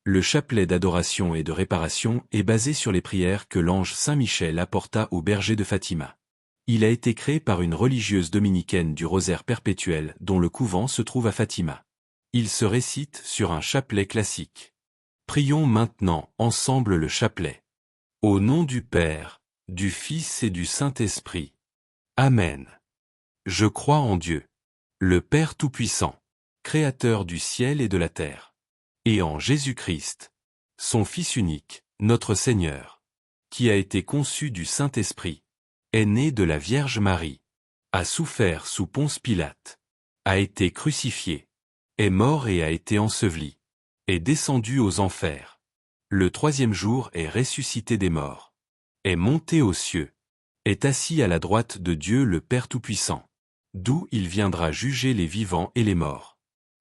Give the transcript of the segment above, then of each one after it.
Le chapelet d'adoration et de réparation est basé sur les prières que l'ange Saint Michel apporta au berger de Fatima. Il a été créé par une religieuse dominicaine du rosaire perpétuel dont le couvent se trouve à Fatima. Il se récite sur un chapelet classique. Prions maintenant ensemble le chapelet. Au nom du Père, du Fils et du Saint-Esprit. Amen. Je crois en Dieu, le Père Tout-Puissant, Créateur du ciel et de la terre, et en Jésus-Christ, son Fils unique, notre Seigneur, qui a été conçu du Saint-Esprit, est né de la Vierge Marie, a souffert sous Ponce Pilate, a été crucifié, est mort et a été enseveli, est descendu aux enfers. Le troisième jour est ressuscité des morts, est monté aux cieux, est assis à la droite de Dieu le Père Tout-Puissant, d'où il viendra juger les vivants et les morts.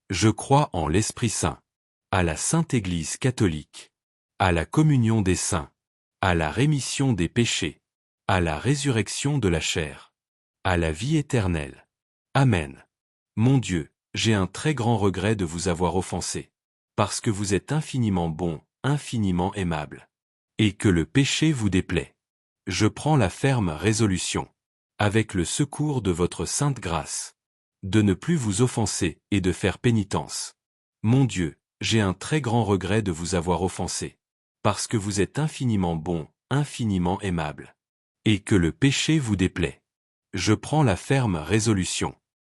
Je crois en l'Esprit Saint, à la Sainte Église catholique, à la communion des saints, à la rémission des péchés, à la résurrection de la chair, à la vie éternelle. Amen. Mon Dieu, j'ai un très grand regret de vous avoir offensé, parce que vous êtes infiniment bon, infiniment aimable, et que le péché vous déplaît. Je prends la ferme résolution, avec le secours de votre sainte grâce, de ne plus vous offenser et de faire pénitence. Mon Dieu, j'ai un très grand regret de vous avoir offensé, parce que vous êtes infiniment bon, infiniment aimable, et que le péché vous déplaît. Je prends la ferme résolution,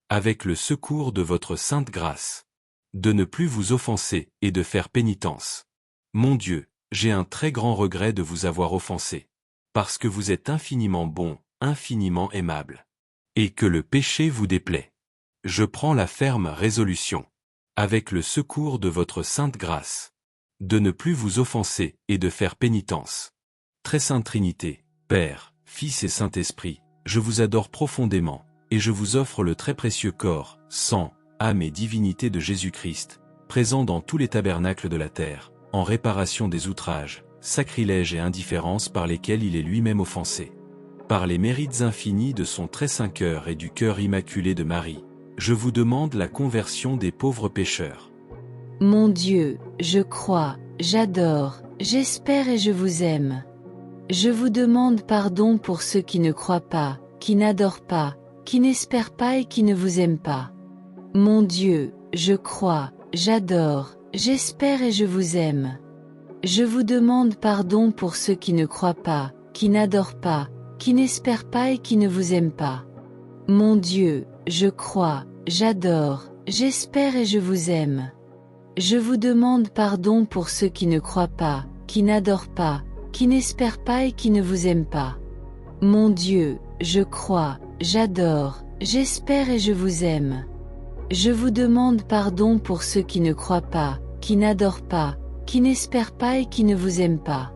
avec le secours de votre sainte grâce, de ne plus vous offenser et de faire pénitence. Mon Dieu, j'ai un très grand regret de vous avoir offensé, parce que vous êtes infiniment bon, infiniment aimable, et que le péché vous déplaît. Je prends la ferme résolution, avec le secours de votre sainte grâce, de ne plus vous offenser et de faire pénitence. Très Sainte Trinité, Père, Fils et Saint-Esprit, je vous adore profondément, et je vous offre le très précieux corps, sang, âme et divinité de Jésus-Christ, présent dans tous les tabernacles de la terre, en réparation des outrages, sacrilèges et indifférences par lesquels il est lui-même offensé. Par les mérites infinis de son très saint cœur et du cœur immaculé de Marie, je vous demande la conversion des pauvres pécheurs. Mon Dieu, je crois, j'adore, j'espère et je vous aime. Je vous demande pardon pour ceux qui ne croient pas, qui n'adorent pas, qui n'espèrent pas et qui ne vous aiment pas. Mon Dieu, je crois, j'adore, j'espère et je vous aime. Je vous demande pardon pour ceux qui ne croient pas, qui n'adorent pas, qui n'espèrent pas et qui ne vous aiment pas. Mon Dieu, je crois, j'adore, j'espère et je vous aime. Je vous demande pardon pour ceux qui ne croient pas, qui n'adorent pas, qui n'espèrent pas et qui ne vous aiment pas. Mon Dieu, je crois, j'adore, j'espère et je vous aime. Je vous demande pardon pour ceux qui ne croient pas, qui n'adorent pas, qui n'espèrent pas et qui ne vous aiment pas.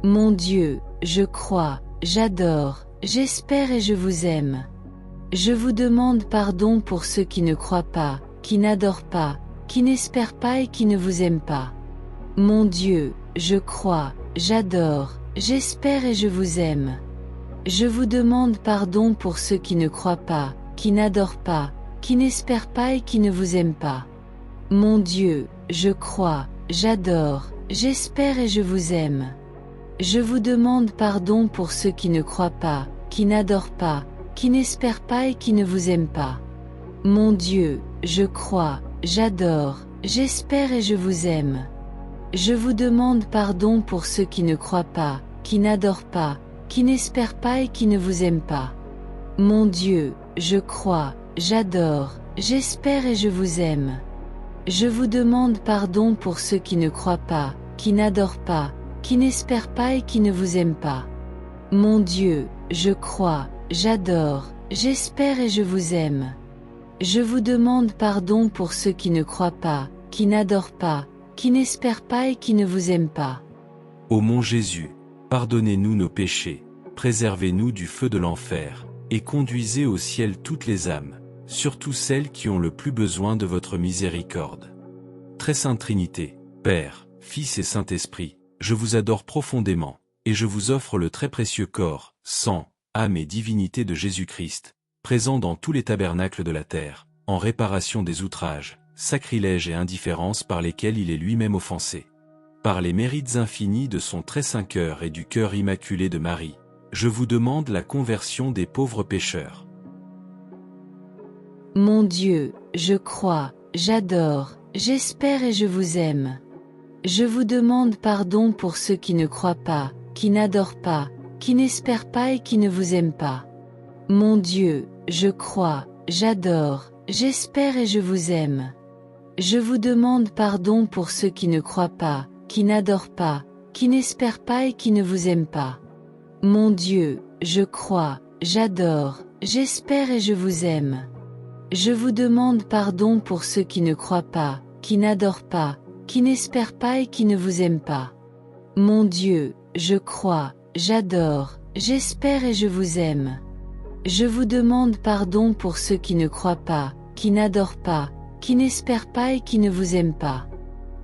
Mon Dieu, je crois, j'adore, j'espère et je vous aime. Je vous demande pardon pour ceux qui ne croient pas, qui n'adorent pas, qui n'espèrent pas et qui ne vous aiment pas. Mon Dieu, je crois, j'adore, j'espère et je vous aime. Je vous demande pardon pour ceux qui ne croient pas, qui n'adorent pas, qui n'espèrent pas et qui ne vous aiment pas. Mon Dieu, je crois, j'adore, j'espère et je vous aime. Je vous demande pardon pour ceux qui ne croient pas, qui n'adorent pas, qui n'espèrent pas et qui ne vous aiment pas. Mon Dieu, je crois, j'adore, j'espère et je vous aime. Je vous demande pardon pour ceux qui ne croient pas, qui n'adorent pas, qui n'espèrent pas et qui ne vous aiment pas. Mon Dieu, je crois, j'adore, j'espère et je vous aime. Je vous demande pardon pour ceux qui ne croient pas, qui n'adorent pas, qui n'espèrent pas et qui ne vous aiment pas. Mon Dieu, je crois, j'adore, j'espère et je vous aime. Je vous demande pardon pour ceux qui ne croient pas, qui n'adorent pas, qui n'espèrent pas et qui ne vous aiment pas. Ô mon Jésus, pardonnez-nous nos péchés, préservez-nous du feu de l'enfer, et conduisez au ciel toutes les âmes, surtout celles qui ont le plus besoin de votre miséricorde. Très Sainte Trinité, Père, Fils et Saint-Esprit, je vous adore profondément, et je vous offre le très précieux corps, sang, âme et divinité de Jésus-Christ, présent dans tous les tabernacles de la terre, en réparation des outrages, sacrilèges et indifférences par lesquels il est lui-même offensé. Par les mérites infinis de son très saint cœur et du cœur immaculé de Marie, je vous demande la conversion des pauvres pécheurs. Mon Dieu, je crois, j'adore, j'espère et je vous aime. Je vous demande pardon pour ceux qui ne croient pas, qui n'adorent pas, qui n'espèrent pas et qui ne vous aiment pas. Mon Dieu, je crois, j'adore, j'espère et je vous aime. Je vous demande pardon pour ceux qui ne croient pas, qui n'adorent pas, qui n'espèrent pas et qui ne vous aiment pas. Mon Dieu, je crois, j'adore, j'espère et je vous aime. Je vous demande pardon pour ceux qui ne croient pas, qui n'adorent pas, qui n'espèrent pas et qui ne vous aiment pas. Mon Dieu, je crois, j'adore, j'espère et je vous aime. Je vous demande pardon pour ceux qui ne croient pas, qui n'adorent pas, qui n'espèrent pas et qui ne vous aiment pas.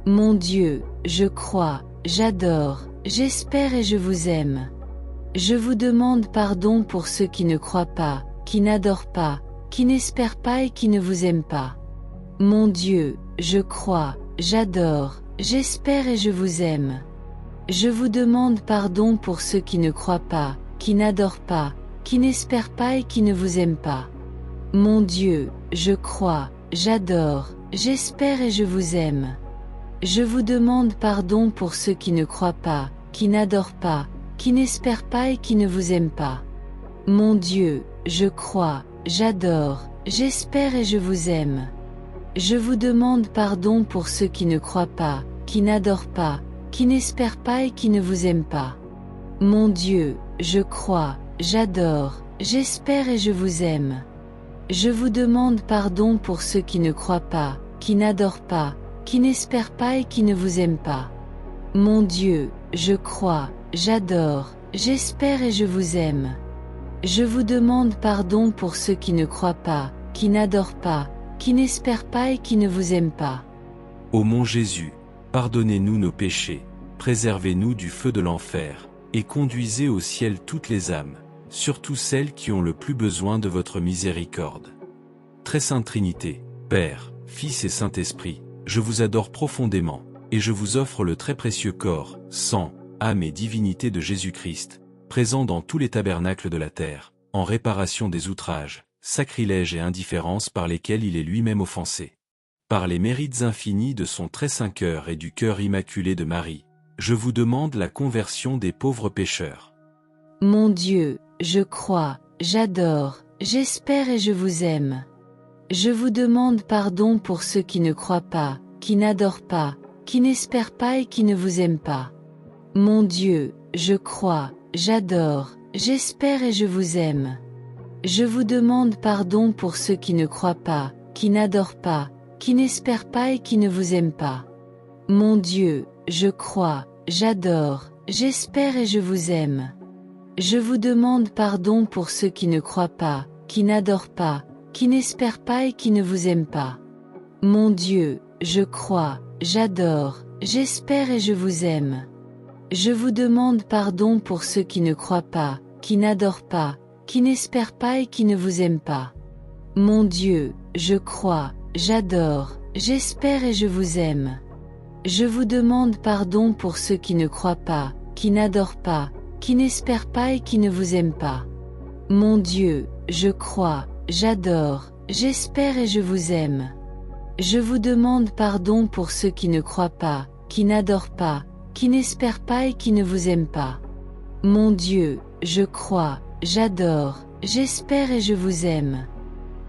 Mon Dieu, je crois, j'adore, j'espère et je vous aime. Je vous demande pardon pour ceux qui ne croient pas, qui n'adorent pas, qui n'espèrent pas et qui ne vous aiment pas. Mon Dieu, je crois, j'adore, j'espère et je vous aime. Je vous demande pardon pour ceux qui ne croient pas, qui n'adorent pas, qui n'espèrent pas et qui ne vous aiment pas. Mon Dieu, je crois, j'adore, j'espère et je vous aime. Je vous demande pardon pour ceux qui ne croient pas, qui n'adorent pas, qui n'espèrent pas et qui ne vous aiment pas. Mon Dieu, je crois, j'adore, j'espère et je vous aime. Je vous demande pardon pour ceux qui ne croient pas, qui n'adorent pas, qui n'espèrent pas et qui ne vous aiment pas. Mon Dieu, je crois, j'adore, j'espère et je vous aime. Je vous demande pardon pour ceux qui ne croient pas, qui n'adorent pas, qui n'espèrent pas et qui ne vous aiment pas. Mon Dieu, je crois, j'adore, j'espère et je vous aime. Je vous demande pardon pour ceux qui ne croient pas, qui n'adorent pas, qui n'espèrent pas et qui ne vous aiment pas. Ô mon Jésus, pardonnez-nous nos péchés, préservez-nous du feu de l'enfer, et conduisez au ciel toutes les âmes, surtout celles qui ont le plus besoin de votre miséricorde. Très Sainte Trinité, Père, Fils et Saint-Esprit, je vous adore profondément, et je vous offre le très précieux corps, sang, âme et divinité de Jésus-Christ, présent dans tous les tabernacles de la terre, en réparation des outrages, sacrilèges et indifférences par lesquels il est lui-même offensé. Par les mérites infinis de son très saint cœur et du cœur immaculé de Marie, je vous demande la conversion des pauvres pécheurs. Mon Dieu, je crois, j'adore, j'espère et je vous aime. Je vous demande pardon pour ceux qui ne croient pas, qui n'adorent pas, qui n'espèrent pas et qui ne vous aiment pas. Mon Dieu, je crois, j'adore, j'espère et je vous aime. Je vous demande pardon pour ceux qui ne croient pas, qui n'adorent pas, qui n'espèrent pas et qui ne vous aiment pas. Mon Dieu, je crois, j'adore, j'espère et je vous aime. Je vous demande pardon pour ceux qui ne croient pas, qui n'adorent pas, qui n'espèrent pas et qui ne vous aiment pas. Mon Dieu, je crois, j'adore, j'espère et je vous aime. Je vous demande pardon pour ceux qui ne croient pas, qui n'adorent pas, qui n'espèrent pas et qui ne vous aiment pas. Mon Dieu, je crois, j'adore, j'espère et je vous aime. Je vous demande pardon pour ceux qui ne croient pas, qui n'adorent pas, qui n'espèrent pas et qui ne vous aiment pas. Mon Dieu, je crois, j'adore, j'espère et je vous aime. Je vous demande pardon pour ceux qui ne croient pas, qui n'adorent pas, qui n'espèrent pas et qui ne vous aiment pas. Mon Dieu, je crois, j'adore, j'espère et je vous aime.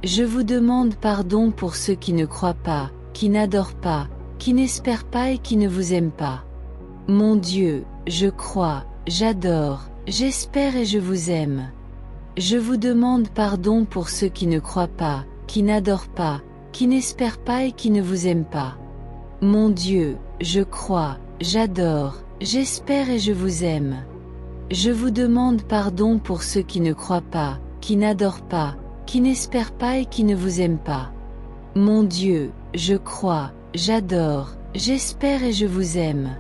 Je vous demande pardon pour ceux qui ne croient pas, qui n'adorent pas, qui n'espèrent pas et qui ne vous aiment pas. Mon Dieu, je crois, j'adore, j'espère et je vous aime. Je vous demande pardon pour ceux qui ne croient pas, qui n'adorent pas, qui n'espèrent pas et qui ne vous aiment pas. Mon Dieu, je crois, j'adore, j'espère et je vous aime. Je vous demande pardon pour ceux qui ne croient pas, qui n'adorent pas, qui n'espèrent pas et qui ne vous aiment pas. Mon Dieu, je crois, j'adore, j'espère et je vous aime.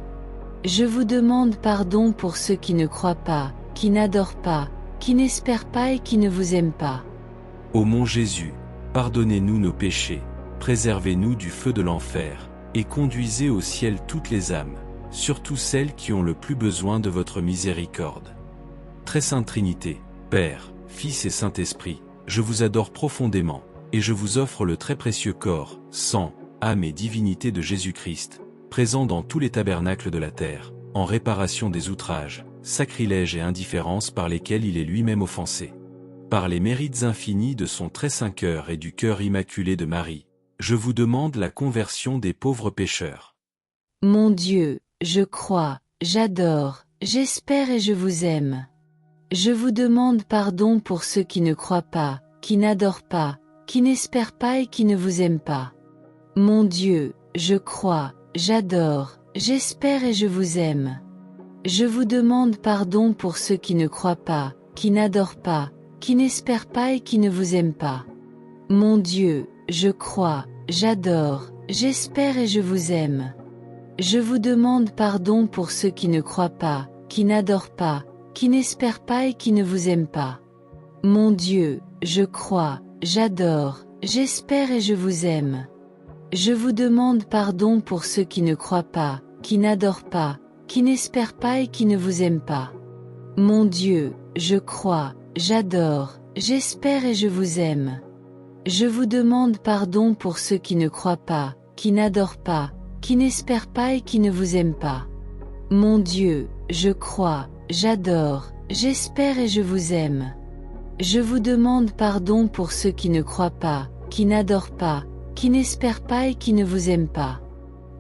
Je vous demande pardon pour ceux qui ne croient pas, qui n'adorent pas, qui n'espèrent pas et qui ne vous aiment pas. Ô mon Jésus, pardonnez-nous nos péchés, préservez-nous du feu de l'enfer, et conduisez au ciel toutes les âmes, surtout celles qui ont le plus besoin de votre miséricorde. Très sainte Trinité, Père, Fils et Saint-Esprit, je vous adore profondément, et je vous offre le très précieux corps, sang, âme et divinité de Jésus-Christ, présent dans tous les tabernacles de la terre, en réparation des outrages, sacrilèges et indifférences par lesquels il est lui-même offensé. Par les mérites infinis de son très saint cœur et du cœur immaculé de Marie, je vous demande la conversion des pauvres pécheurs. Mon Dieu, je crois, j'adore, j'espère et je vous aime. Je vous demande pardon pour ceux qui ne croient pas, qui n'adorent pas, qui n'espèrent pas et qui ne vous aiment pas. Mon Dieu, je crois, j'adore, j'espère et je vous aime. Je vous demande pardon pour ceux qui ne croient pas, qui n'adorent pas, qui n'espèrent pas et qui ne vous aiment pas. Mon Dieu, je crois, j'adore, j'espère et je vous aime. Je vous demande pardon pour ceux qui ne croient pas, qui n'adorent pas, qui n'espèrent pas et qui ne vous aiment pas. Mon Dieu, je crois, j'adore, j'espère et je vous aime. Je vous demande pardon pour ceux qui ne croient pas, qui n'adorent pas, qui n'espèrent pas et qui ne vous aiment pas. Mon Dieu, je crois, j'adore, j'espère et je vous aime. Je vous demande pardon pour ceux qui ne croient pas, qui n'adorent pas, qui n'espèrent pas et qui ne vous aiment pas. Mon Dieu, je crois, j'adore, j'espère et je vous aime. Je vous demande pardon pour ceux qui ne croient pas, qui n'adorent pas, qui n'espèrent pas et qui ne vous aiment pas.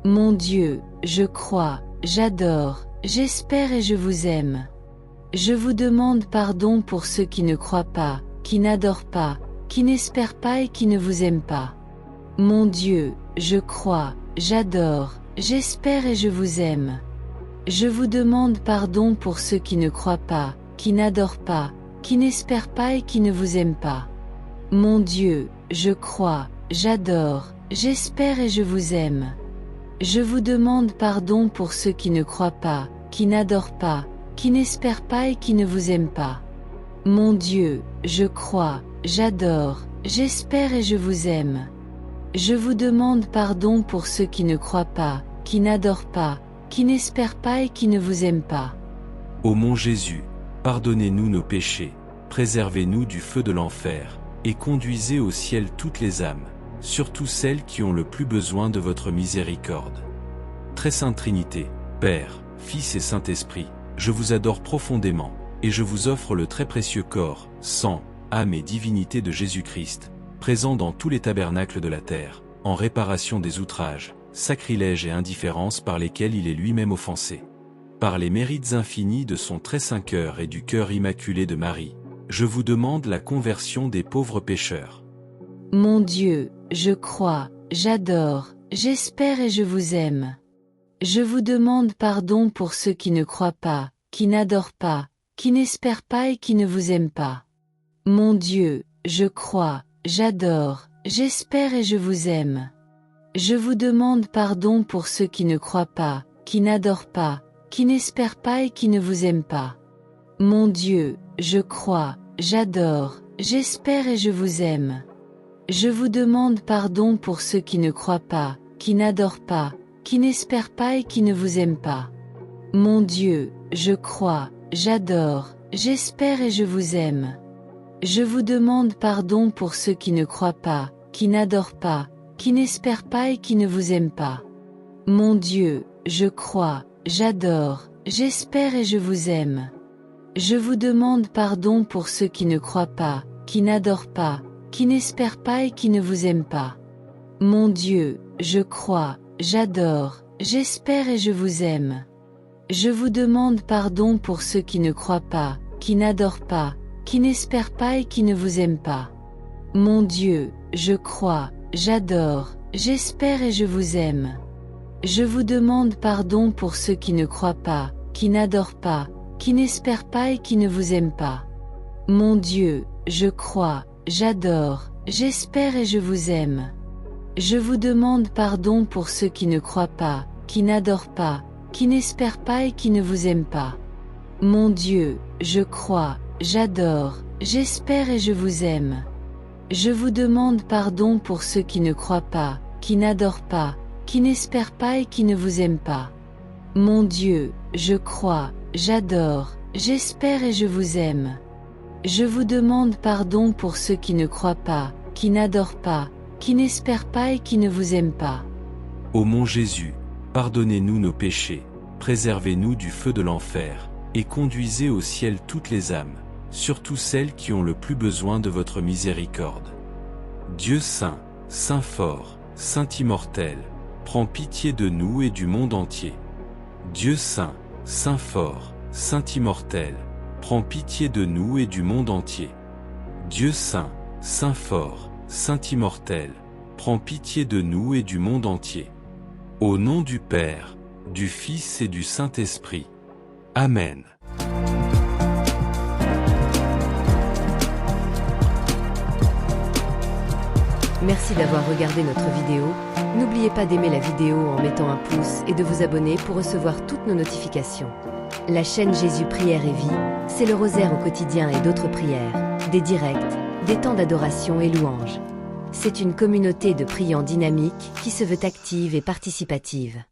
Mon Dieu, je crois, j'adore, j'espère et je vous aime. Je vous demande pardon pour ceux qui ne croient pas, qui n'adorent pas, qui n'espèrent pas et qui ne vous aiment pas. Mon Dieu, je crois, j'adore, j'espère et je vous aime. Je vous demande pardon pour ceux qui ne croient pas, qui n'adorent pas, qui n'espèrent pas et qui ne vous aiment pas. Mon Dieu, je crois, j'adore, j'espère et je vous aime. Je vous demande pardon pour ceux qui ne croient pas, qui n'adorent pas, qui n'espèrent pas et qui ne vous aiment pas. Mon Dieu, je crois, j'adore, j'espère et je vous aime. Je vous demande pardon pour ceux qui ne croient pas, qui n'adorent pas, qui n'espèrent pas et qui ne vous aiment pas. Ô mon Jésus, pardonnez-nous nos péchés, préservez-nous du feu de l'enfer, et conduisez au ciel toutes les âmes, surtout celles qui ont le plus besoin de votre miséricorde. Très sainte Trinité, Père, Fils et Saint-Esprit, je vous adore profondément, et je vous offre le très précieux corps, sang, âme et divinité de Jésus-Christ, présent dans tous les tabernacles de la terre, en réparation des outrages, sacrilèges et indifférences par lesquels il est lui-même offensé. Par les mérites infinis de son très saint cœur et du cœur immaculé de Marie, je vous demande la conversion des pauvres pécheurs. Mon Dieu, je crois, j'adore, j'espère et je vous aime. Je vous demande pardon pour ceux qui ne croient pas, qui n'adorent pas, qui n'espèrent pas et qui ne vous aiment pas. Mon Dieu, je crois, j'adore, j'espère et je vous aime. Je vous demande pardon pour ceux qui ne croient pas, qui n'adorent pas, qui n'espèrent pas et qui ne vous aiment pas. Mon Dieu, je crois, j'adore, j'espère et je vous aime. Je vous demande pardon pour ceux qui ne croient pas, qui n'adorent pas, qui n'espèrent pas et qui ne vous aiment pas. Mon Dieu, je crois, j'adore, j'espère et je vous aime. Je vous demande pardon pour ceux qui ne croient pas, qui n'adorent pas, qui n'espèrent pas et qui ne vous aiment pas. Mon Dieu, je crois, j'adore, j'espère et je vous aime. Je vous demande pardon pour ceux qui ne croient pas, qui n'adorent pas, qui n'espèrent pas et qui ne vous aiment pas. Mon Dieu, je crois, j'adore, j'espère et je vous aime. Je vous demande pardon pour ceux qui ne croient pas, qui n'adorent pas, qui n'espèrent pas et qui ne vous aiment pas. Mon Dieu, je crois, j'adore, j'espère et je vous aime. Je vous demande pardon pour ceux qui ne croient pas, qui n'adorent pas, qui n'espèrent pas et qui ne vous aiment pas. Mon Dieu, je crois, j'adore, j'espère et je vous aime. Je vous demande pardon pour ceux qui ne croient pas, qui n'adorent pas, qui n'espèrent pas et qui ne vous aiment pas. Mon Dieu, je crois, j'adore, j'espère et je vous aime. Je vous demande pardon pour ceux qui ne croient pas, qui n'adorent pas, qui n'espèrent pas et qui ne vous aiment pas. Mon Dieu, je crois, j'adore, j'espère et je vous aime. Je vous demande pardon pour ceux qui ne croient pas, qui n'adorent pas, qui n'espèrent pas et qui ne vous aiment pas. Ô mon Jésus, pardonnez-nous nos péchés, préservez-nous du feu de l'enfer, et conduisez au ciel toutes les âmes, surtout celles qui ont le plus besoin de votre miséricorde. Dieu saint, saint fort, saint immortel, prends pitié de nous et du monde entier. Dieu saint, saint fort, saint immortel, prends pitié de nous et du monde entier. Dieu saint, saint fort, saint immortel, prends pitié de nous et du monde entier. Au nom du Père, du Fils et du Saint-Esprit. Amen. Merci d'avoir regardé notre vidéo. N'oubliez pas d'aimer la vidéo en mettant un pouce et de vous abonner pour recevoir toutes nos notifications. La chaîne Jésus Prière et Vie, c'est le rosaire au quotidien et d'autres prières, des directs, des temps d'adoration et louanges. C'est une communauté de priants dynamique qui se veut active et participative.